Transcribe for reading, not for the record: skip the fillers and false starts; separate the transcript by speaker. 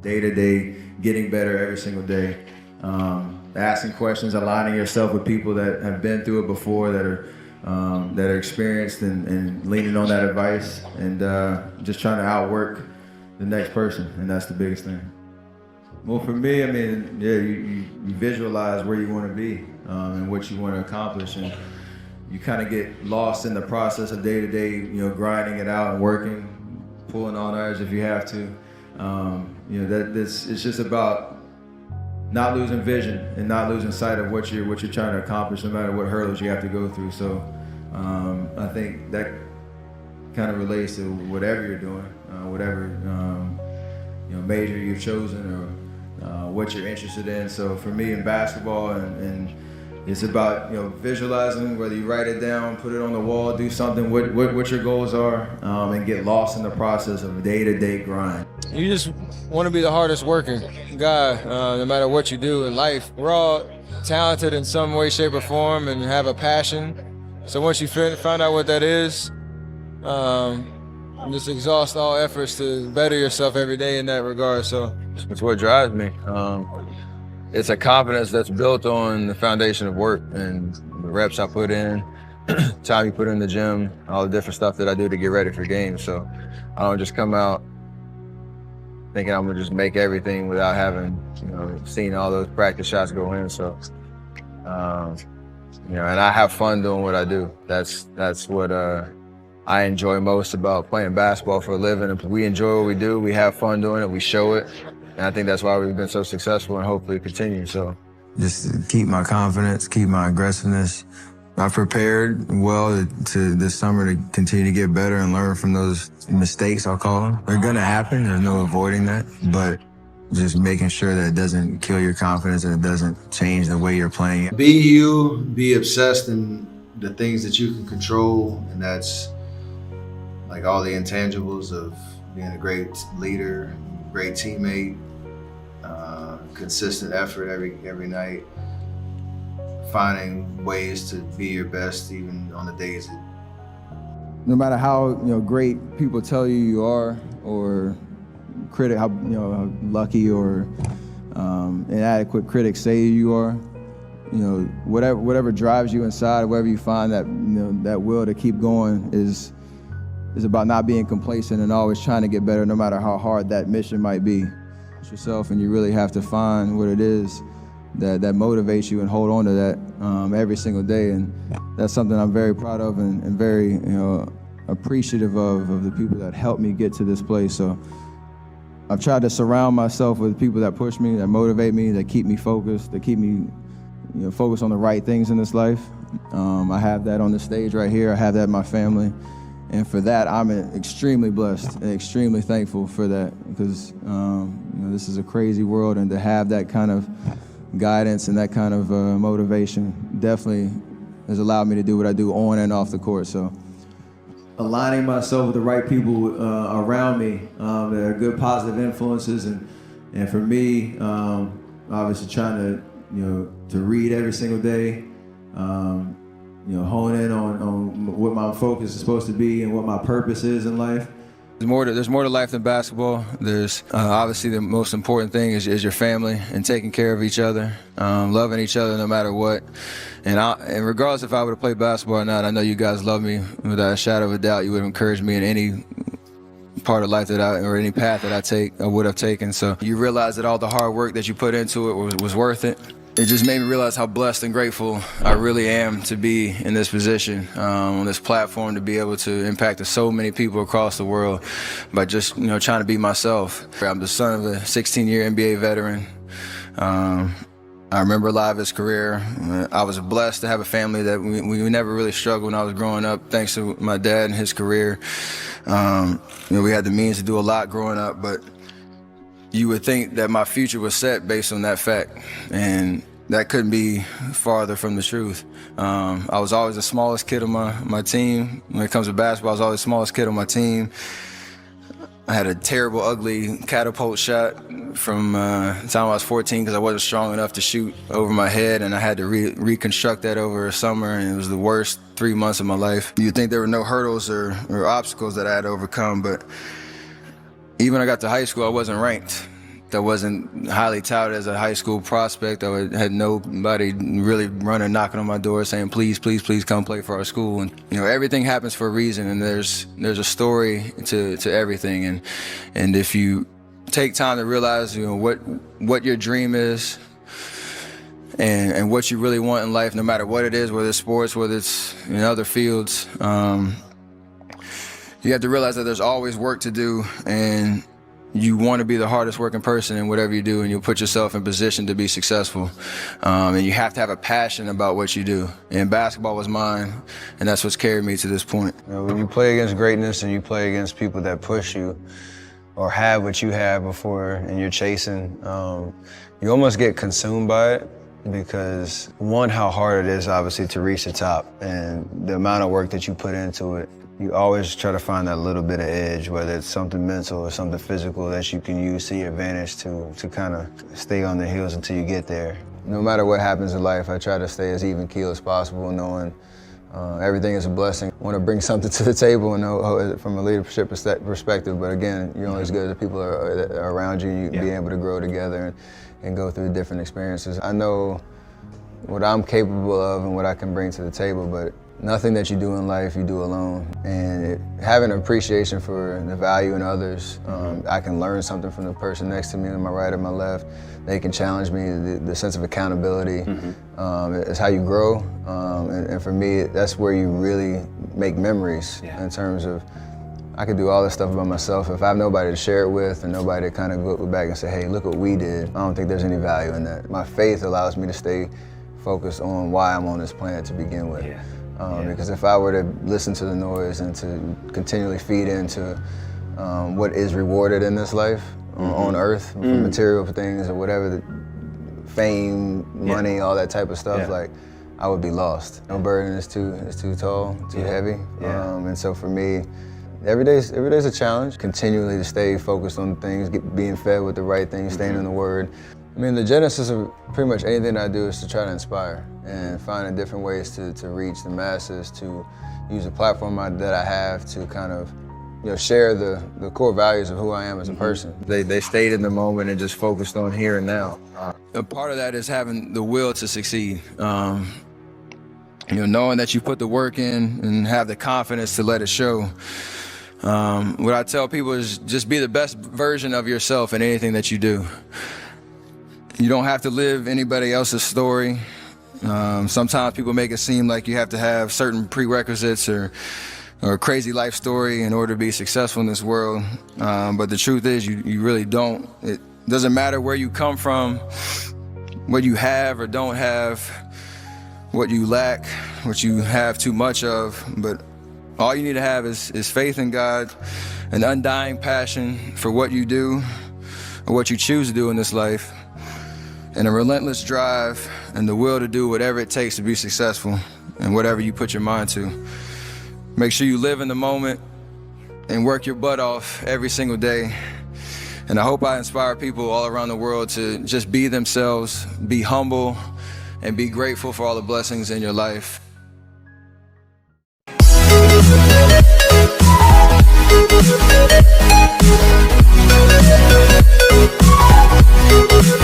Speaker 1: day-to-day, getting better every single day. Asking questions, aligning yourself with people that have been through it before, that are experienced, and leaning on that advice, and just trying to outwork the next person, and that's the biggest thing. Well, for me, I mean, yeah, you visualize where you want to be and what you want to accomplish, and you kind of get lost in the process of day-to-day, grinding it out and working, pulling on edge if you have to. It's just about not losing vision and not losing sight of what you're trying to accomplish, no matter what hurdles you have to go through. So I think that kind of relates to whatever you're doing, whatever major you've chosen, or what you're interested in. So for me in basketball, and it's about visualizing, whether you write it down, put it on the wall, do something, what your goals are, and get lost in the process of a day-to-day grind.
Speaker 2: You just want to be the hardest working guy, no matter what you do in life. We're all talented in some way, shape, or form, and have a passion. So once you find out what that is, just exhaust all efforts to better yourself every day in that regard. So it's what drives me. It's a confidence that's built on the foundation of work and the reps I put in, time you put in the gym, all the different stuff that I do to get ready for games. So I don't just come out thinking I'm gonna just make everything without having, seen all those practice shots go in. So, and I have fun doing what I do. That's what I enjoy most about playing basketball for a living. If we enjoy what we do, we have fun doing it, we show it. And I think that's why we've been so successful, and hopefully continue. So
Speaker 3: just keep my confidence, keep my aggressiveness. I prepared well to this summer to continue to get better and learn from those mistakes, I'll call them. They're gonna happen, there's no avoiding that, but just making sure that it doesn't kill your confidence and it doesn't change the way you're playing.
Speaker 4: Be you, be obsessed in the things that you can control, and that's like all the intangibles of being a great leader, great teammate, consistent effort every night, finding ways to be your best even on the days that...
Speaker 1: No matter how great people tell you are, or how lucky or inadequate critics say you are, whatever drives you inside, wherever you find that that will to keep going is about not being complacent and always trying to get better, no matter how hard that mission might be. It's yourself, and you really have to find what it is that motivates you and hold on to that every single day. And that's something I'm very proud of and very appreciative of the people that helped me get to this place. So I've tried to surround myself with people that push me, that motivate me, that keep me focused, that keep me focused on the right things in this life. I have that on the stage right here. I have that in my family. And for that, I'm extremely blessed and extremely thankful for that, because this is a crazy world, and to have that kind of guidance and that kind of motivation definitely has allowed me to do what I do on and off the court. So aligning myself with the right people around me that are good, positive influences, and for me, obviously trying to read every single day. Hone in on what my focus is supposed to be and what my purpose is in life.
Speaker 2: There's more to life than basketball. There's obviously the most important thing is your family and taking care of each other, loving each other no matter what. And regardless if I would have played basketball or not, I know you guys love me without a shadow of a doubt. You would have encouraged me in any part of life or any path that I would have taken. So you realize that all the hard work that you put into it was worth it. It just made me realize how blessed and grateful I really am to be in this position, on this platform, to be able to impact so many people across the world by just trying to be myself. I'm the son of a 16-year NBA veteran. I remember a lot of his career. I was blessed to have a family that we never really struggled when I was growing up, thanks to my dad and his career. We had the means to do a lot growing up, but you would think that my future was set based on that fact, and that couldn't be farther from the truth. I was always the smallest kid on my team. When it comes to basketball, I was always the smallest kid on my team. I had a terrible, ugly catapult shot from the time I was 14 because I wasn't strong enough to shoot over my head, and I had to reconstruct that over a summer, and it was the worst 3 months of my life. You'd think there were no hurdles or obstacles that I had to overcome, but even when I got to high school, I wasn't ranked. I wasn't highly touted as a high school prospect. I had nobody really running, knocking on my door saying, please, please, please come play for our school. And, you know, everything happens for a reason, and there's a story to everything. And if you take time to realize, you know, what your dream is, and what you really want in life, no matter what it is, whether it's sports, whether it's in other fields, you have to realize that there's always work to do, and you want to be the hardest working person in whatever you do, and you'll put yourself in position to be successful. And you have to have a passion about what you do. And basketball was mine, and that's what's carried me to this point.
Speaker 3: You know, when you play against greatness and you play against people that push you or have what you have before and you're chasing, you almost get consumed by it. Because one, how hard it is obviously to reach the top, and the amount of work that you put into it. You always try to find that little bit of edge, whether it's something mental or something physical that you can use to your advantage to kind of stay on the heels until you get there. No matter what happens in life, I try to stay as even keel as possible, knowing everything is a blessing. I want to bring something to the table and know from a leadership perspective, but again, you're only as good as the people that are around you, you being able to grow together and go through different experiences. I know what I'm capable of and what I can bring to the table, but nothing that you do in life, you do alone. And having an appreciation for the value in others, I can learn something from the person next to me on my right or my left. They can challenge me, the sense of accountability. It's how you grow. And for me, that's where you really make memories in terms of, I could do all this stuff by myself. If I have nobody to share it with and nobody to kind of go back and say, hey, look what we did, I don't think there's any value in that. My faith allows me to stay focused on why I'm on this planet to begin with. Because if I were to listen to the noise and to continually feed into what is rewarded in this life on earth, from material things or whatever, fame, money, all that type of stuff, like I would be lost. No burden is too tall, too heavy. And so for me, every day's a challenge. Continually to stay focused on things, being fed with the right things, staying in the Word. I mean, the genesis of pretty much anything I do is to try to inspire and finding different ways to reach the masses, to use the platform that I have to kind of, you know, share the core values of who I am as a person. They stayed in the moment and just focused on here and now.
Speaker 2: A part of that is having the will to succeed. You know, knowing that you put the work in and have the confidence to let it show. What I tell people is just be the best version of yourself in anything that you do. You don't have to live anybody else's story. Sometimes people make it seem like you have to have certain prerequisites or a crazy life story in order to be successful in this world. But the truth is you really don't. It doesn't matter where you come from, what you have or don't have, what you lack, what you have too much of, but all you need to have is faith in God, an undying passion for what you do or what you choose to do in this life, and a relentless drive and the will to do whatever it takes to be successful and whatever you put your mind to. Make sure you live in the moment and work your butt off every single day. And I hope I inspire people all around the world to just be themselves, be humble, and be grateful for all the blessings in your life.
Speaker 5: We'll be right back.